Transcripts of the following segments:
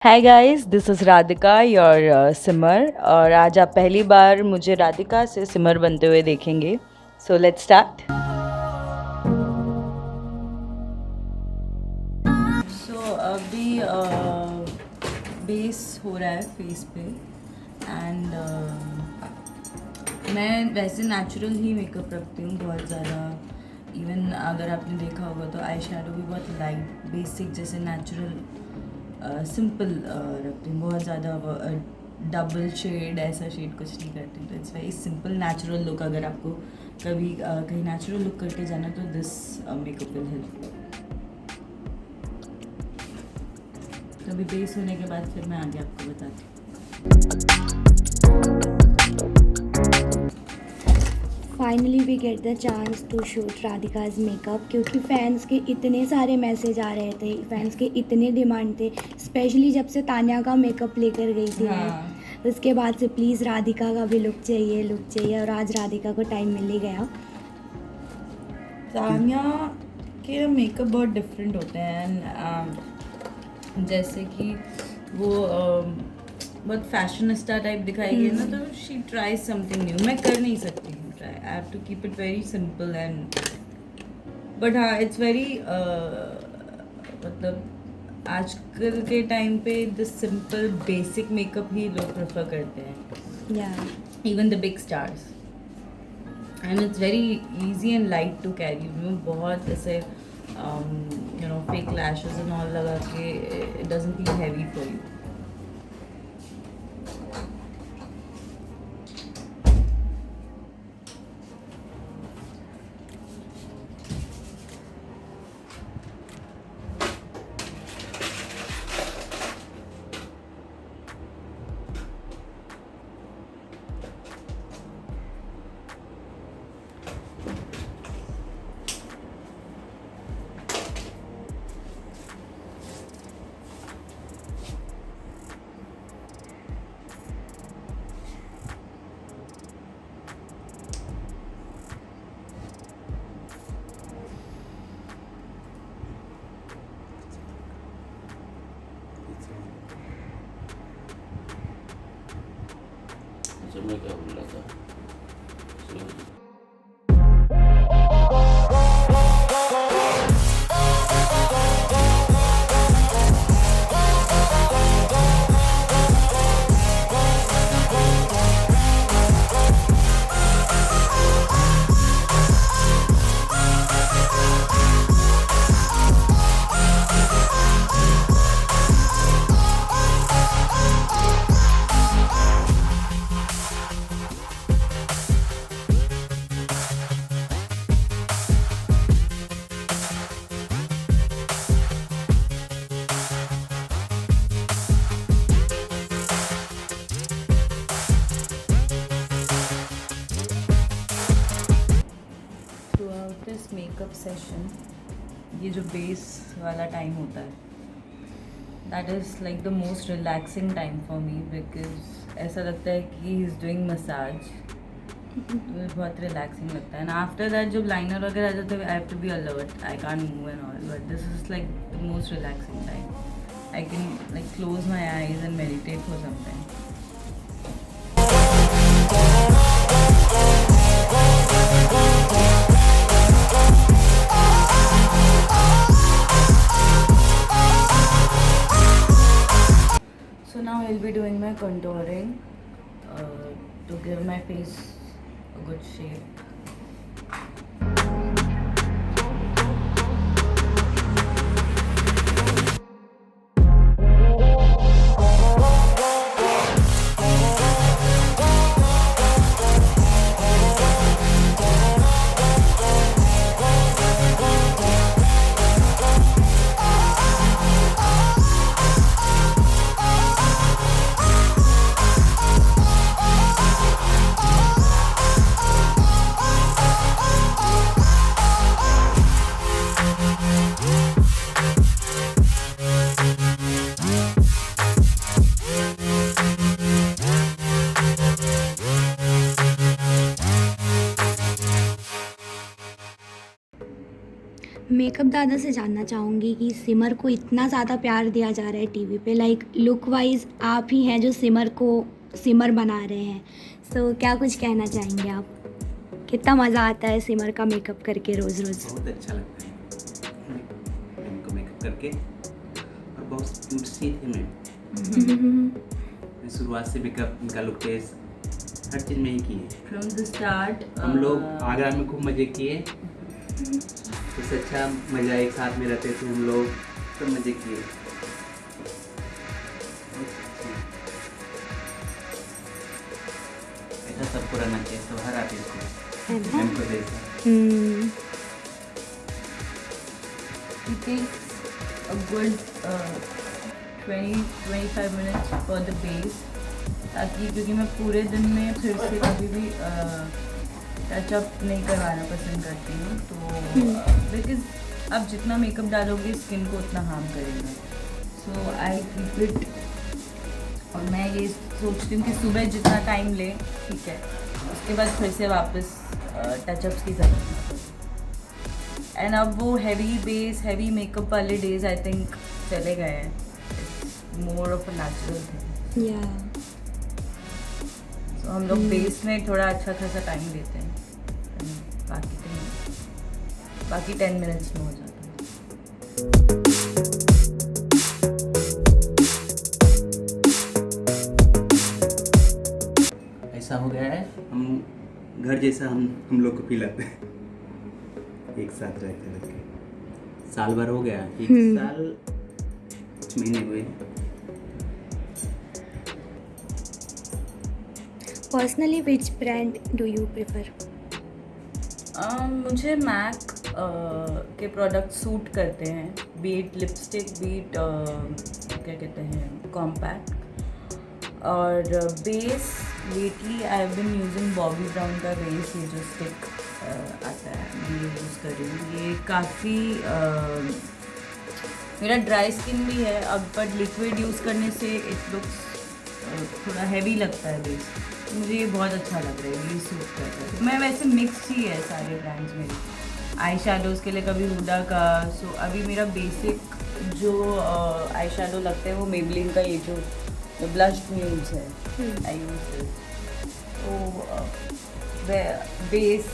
Hi guys, this is Radhika your Simar और आज आप पहली बार मुझे राधिका से सिमर बनते हुए देखेंगे. So let's start. सो अभी बेस हो रहा है फेस पे एंड मैं वैसे नेचुरल ही मेकअप रखती हूँ बहुत ज़्यादा. इवन अगर आपने देखा होगा तो आई शेडो भी बहुत लाइट बेसिक जैसे नेचुरल सिंपल रखती हूँ. बहुत ज़्यादा डबल शेड ऐसा शेड कुछ नहीं करती. तो it's very simple natural look. अगर आपको कभी कहीं नेचुरल लुक करके जाना तो दिस मेकअप विल हेल्प. तो अभी बेस होने के बाद फिर मैं आगे आपको बताती हूँ. Finally we get the chance to shoot Radhika's makeup क्योंकि फैंस के इतने सारे मैसेज आ रहे थे, फैंस के इतने डिमांड थे, स्पेशली जब से तान्या का मेकअप लेकर गई थी. हाँ. उसके बाद से प्लीज़ राधिका का भी लुक चाहिए और आज राधिका को टाइम मिल ही गया. तान्या के मेकअप बहुत डिफरेंट होते हैं. जैसे कि वो बहुत फैशनिस्टा टाइप दिखाएगी ना, तो शी ट्राई समथिंग न्यू. मैं कर नहीं सकती हूँ try. I have to keep it very simple and but हाँ इट्स वेरी मतलब आजकल के टाइम पे द सिंपल बेसिक मेकअप ही लोग प्रेफर करते हैं. या even the big stars. And it's very easy and light to carry. बहुत ऐसे फेक लैशेस एंड ऑल लगा के it doesn't feel heavy for you. मैं क्या बोल रहा था. थ्रूआउट दिस मेकअप सेशन ये जो बेस वाला टाइम होता है that is like the most relaxing time for me. Because ऐसा लगता है कि ही इज़ डूइंग मसाज. तो बहुत रिलैक्सिंग लगता है. एंड आफ्टर दैट जब लाइनर वगैरह आ जाते हैं I have to be alert. I can't move and all. But this is like the most relaxing time. I can like close my eyes and meditate for some time. So now I'll be doing my contouring to give my face a good shape. Makeup दादा से जानना चाहूँगी कि सिमर को इतना ज़्यादा प्यार दिया जा रहा है टीवी पे, लाइक लुक वाइज आप ही हैं जो सिमर को सिमर बना रहे हैं। सो क्या कुछ कहना चाहेंगे आप? कितना मज़ा आता है सिमर का मेकअप करके रोज़ रोज़? बहुत अच्छा लगता है इनको मेकअप करके, और बहुत क्यूट सी थी मैं शुरुआत से मेकअप इनका लुक टेस्ट हर चीज़ में ही की है। फ्रॉम द स्टार्ट हम लोग आगरा में खूब मज़े किए, इससे अच्छा मज़ा एक साथ में रहते थे हम लोग, सब मज़े किए। ऐसा सबको रहना चाहिए, तो हर आर्टिस्ट को है ना? हमको जैसा। it takes a good 20-25 minutes for the base, ताकि क्योंकि मैं पूरे दिन में फिर से कभी भी टचअप नहीं करवाना पसंद करती हूँ, तो बिकॉज अब जितना मेकअप डालोगे स्किन को उतना हार्म करेगा, सो आई कीप इट। और मैं ये सोचती हूँ कि सुबह जितना टाइम ले ठीक है, उसके बाद फिर से वापस टचअप्स की ज़रूरत नहीं पड़ती। एंड अब वो हैवी बेस हैवी मेकअप वाले डेज आई थिंक चले गए हैं, more of a natural thing. या तो हम लोग बेस में थोड़ा अच्छा खासा टाइम लेते हैं, बाकी 10 मिनट्स में हो जाता है। ऐसा हो गया है, हम घर जैसा हम लोग को फील आते हैं एक साथ रहते रहते। साल भर हो गया, एक साल कुछ महीने हुए। Personally which brand do you prefer? मुझे मैक के प्रोडक्ट सूट करते हैं, बीट लिपस्टिक बीट क्या कहते हैं कॉम्पैक्ट, और base lately I have been using Bobbi Brown का बेस, ये जो स्टिक आता है ये यूज़ कर रही हूँ। ये काफ़ी मेरा ड्राई स्किन भी है अब, बट लिक्विड यूज़ करने से इट लुक्स थोड़ा हैवी लगता है बेस, तो मुझे ये बहुत अच्छा लग रहा है, ये सूट करता है। मैं वैसे मिक्स ही है सारे ब्रांड्स मेरे, आई शेडोज़ के लिए कभी हुडा का, सो अभी मेरा बेसिक जो आई शेडो लगता है वो मेबलिन का ये जो ब्लश न्यूड्स है, आई यूज दिस। तो बेस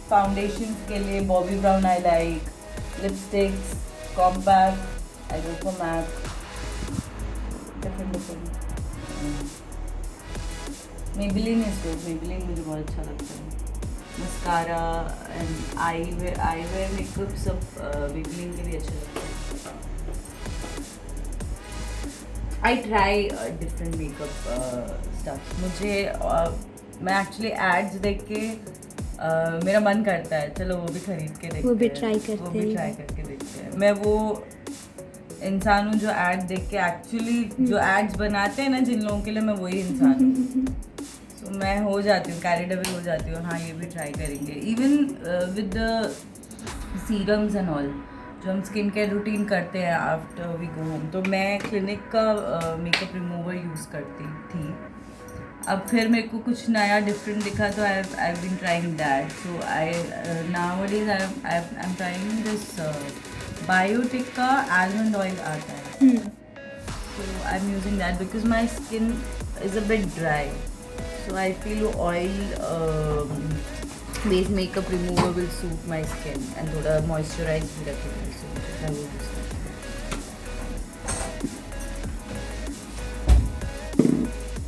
फाउंडेशन के लिए Bobbi Brown I like, lipsticks compact I go for MAC, different Maybelline is good, Maybelline मुझे बहुत अच्छा लगता है। Mascara and I wear makeup सब मेबलिन के भी अच्छे लगते हैं। I try different makeup stuff. मुझे मैं एक्चुअली एड्स देख के मेरा मन करता है चलो वो भी खरीद के देखते हैं, वो भी ट्राई करते वो भी हैं। ट्राई करके देखते हैं। मैं वो इंसान हूँ जो ऐड देख के एक्चुअली जो एड्स बनाते हैं ना जिन लोगों के लिए, मैं वही इंसान हूँ। सो मैं हो जाती हूँ कैरिड अवे हो जाती हूँ, हाँ ये भी ट्राई करेंगे। Even with the serums and all जो हम स्किन केयर रूटीन करते हैं आफ्टर वी गो होम, तो मैं क्लिनिक का मेकअप रिमूवर यूज़ करती थी। अब फिर मेरे को कुछ नया डिफरेंट दिखा तो I been trying that, so I nowadays I am trying this Biotique का आलमंड ऑयल आता है, so I'm using that because my skin is a bit dry, so I feel oil based makeup remover will suit my skin and थोड़ा moisturize भी रखेगा, so I will use that.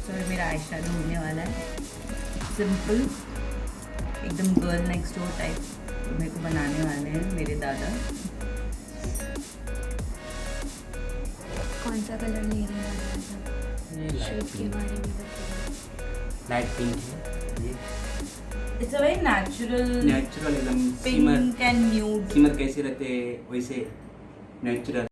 So मेरा eye shadow होने वाला है simple, एकदम girl next door type, तो मेरे को बनाने वाले हैं मेरे दादा। कौन सा कलर ले रहे हैं? ये शेड के बारे में बताइए। लाइट पिंक है ये, It's a very natural natural एकदम। सिमर pink and nude. सिमर कैसे रहते हैं वैसे natural.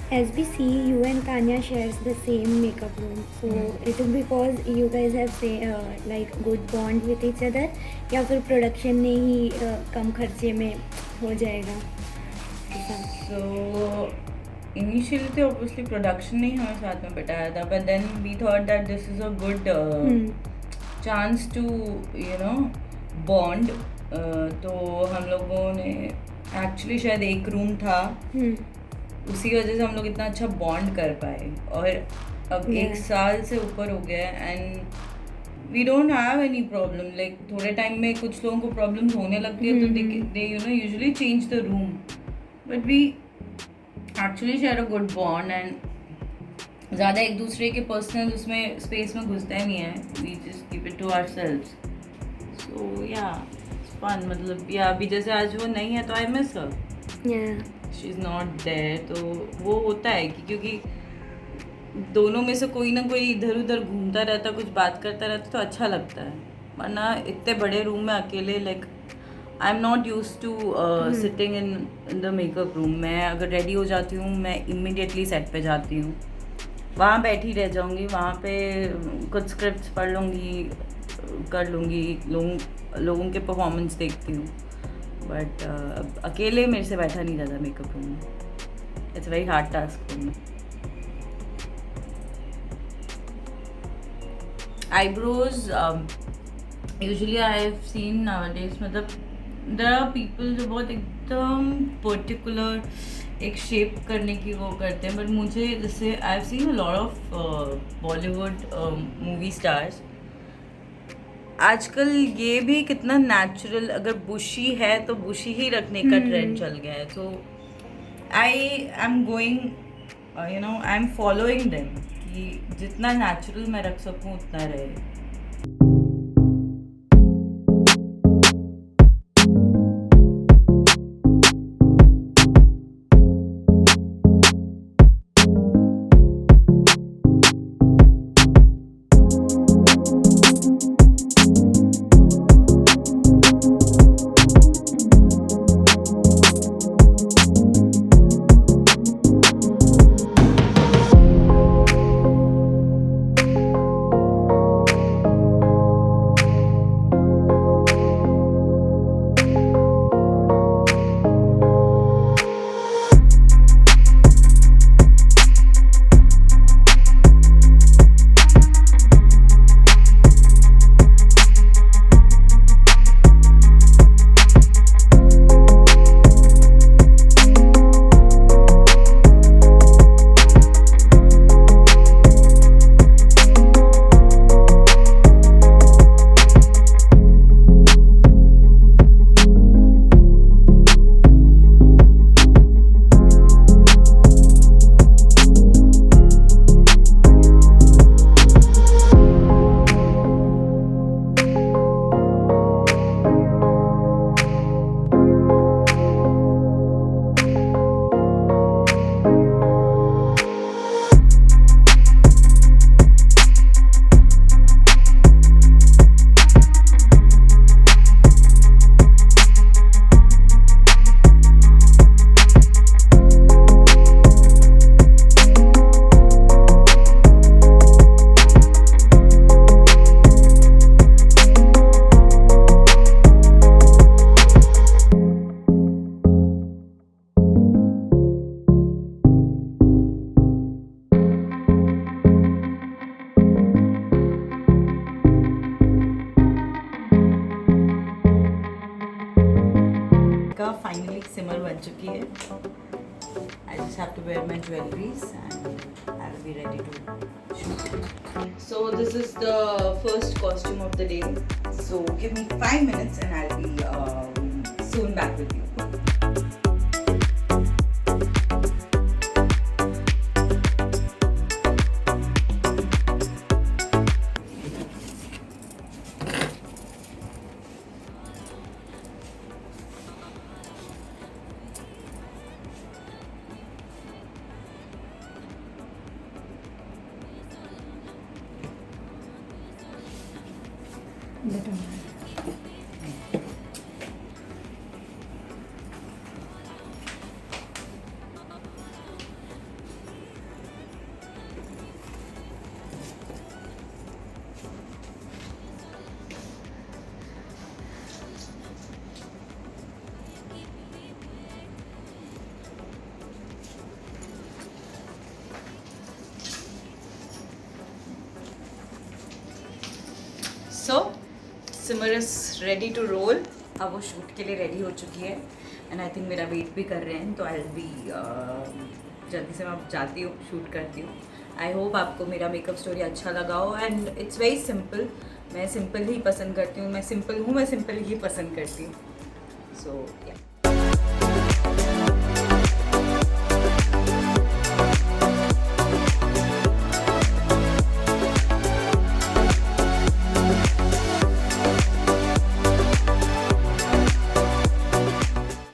As we see, you and Tanya shares the same makeup room. So it is because you guys have say like good bond with each other, या फिर production ने ही कम खर्चे में हो जाएगा ऐसा? So initially तो obviously production ने ही हमें साथ में बैठाया था, but then we thought that this is a good chance to bond. तो हम लोगों ने actually शायद एक रूम था, उसी वजह से हम लोग इतना अच्छा बॉन्ड कर पाए, और अब एक साल से ऊपर हो गया and we don't have any problem. Like थोड़े टाइम में कुछ लोगों को प्रॉब्लम्स होने लगती है तो they usually change the room, but we actually share a good bond and ज़्यादा एक दूसरे के पर्सनल उसमें स्पेस में घुसते नहीं है. We just keep it to ourselves. So yeah fun. मतलब या अभी जैसे आज वो नहीं है तो I miss her. She is not there. तो वो होता है कि क्योंकि दोनों में से कोई ना कोई इधर उधर घूमता रहता, कुछ बात करता रहता तो अच्छा लगता है. वरना इतने बड़े रूम में अकेले, like I am not use to sitting in the makeup room. मैं अगर रेडी हो जाती हूँ मैं इमीडिएटली सेट पे जाती हूँ, वहाँ बैठी रह जाऊँगी, वहाँ पे कुछ स्क्रिप्ट्स पढ़ लूँगी, कर लूँगी, लोगों के परफॉर्मेंस देखती हूँ. बट अकेले मेरे से बैठा नहीं जाता मेकअप रूम में. It's very hard task for me. Eyebrows usually I have seen nowadays, मतलब देयर आर पीपल जो बहुत एकदम पर्टिकुलर एक शेप करने की वो करते हैं, बट मुझे जैसे I have seen a lot of Bollywood movie stars. आजकल ये भी कितना नेचुरल, अगर बुशी है तो बुशी ही रखने का ट्रेंड चल गया है. तो I am going I am following them कि जितना नेचुरल मैं रख सकूँ उतना रहे. का फाइनली सिमर बन चुकी है. I just have to wear my jewelries and I will be ready to shoot. So this is the first costume of the day. So give me 5 minutes and I'll be soon back with you. Simar is ready to roll. अब वो shoot के लिए ready हो चुकी है and I think मेरा wait भी कर रहे हैं, तो आई विल बी जल्दी से मैं जाती हूँ, शूट करती हूँ. आई होप आपको मेरा मेकअप स्टोरी अच्छा लगा हो एंड इट्स वेरी सिंपल. मैं सिंपल ही पसंद करती हूँ, मैं सिंपल ही पसंद करती हूँ. सो या